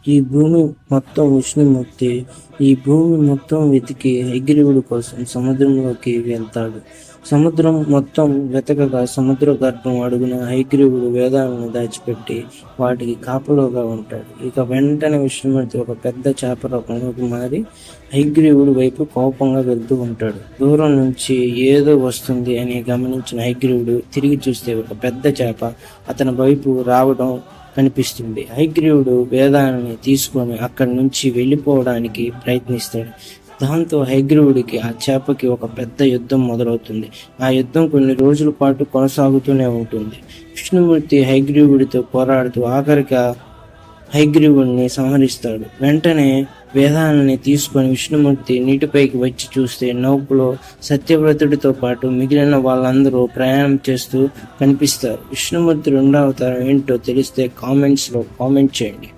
ఈ భూమి మొత్తం విష్ణుమూర్తి ఈ భూమి మొత్తం వెతికి హయగ్రీవుడి కోసం సముద్రంలోకి వెళ్తాడు. సముద్రం మొత్తం వెతకగా సముద్ర గర్భం అడుగున హయగ్రీవుడు వేదాలను దాచిపెట్టి వాటికి కాపలాగా ఉంటాడు. ఇక వెంటనే విష్ణుమూర్తి ఒక పెద్ద చేప రూపంలోకి మారి హయగ్రీవుడి వైపు కోపంగా వెళ్తూ ఉంటాడు. దూరం నుంచి ఏదో వస్తుంది అని గమనించిన హయగ్రీవుడు తిరిగి చూస్తే ఒక పెద్ద చేప అతని వైపు రావడం కనిపిస్తుంది. హయగ్రీవుడు వేదాన్ని తీసుకొని అక్కడి నుంచి వెళ్ళిపోవడానికి ప్రయత్నిస్తాడు. దాంతో హయగ్రీవుడికి ఆ చేపకి ఒక పెద్ద యుద్ధం మొదలవుతుంది. ఆ యుద్ధం కొన్ని రోజుల పాటు కొనసాగుతూనే ఉంటుంది. విష్ణుమూర్తి హయగ్రీవుడితో పోరాడుతూ ఆఖరిగా హయగ్రీవుడిని సంహరిస్తాడు. వెంటనే వేదాలని తీసుకొని విష్ణుమూర్తి నీటిపైకి వచ్చి చూస్తే నౌకలో సత్యవ్రతుడితో పాటు మిగిలిన వాళ్ళందరూ ప్రయాణం చేస్తూ కనిపిస్తారు. విష్ణుమూర్తి రెండవ అవతారం ఏంటో తెలిస్తే కామెంట్స్లో కామెంట్ చేయండి.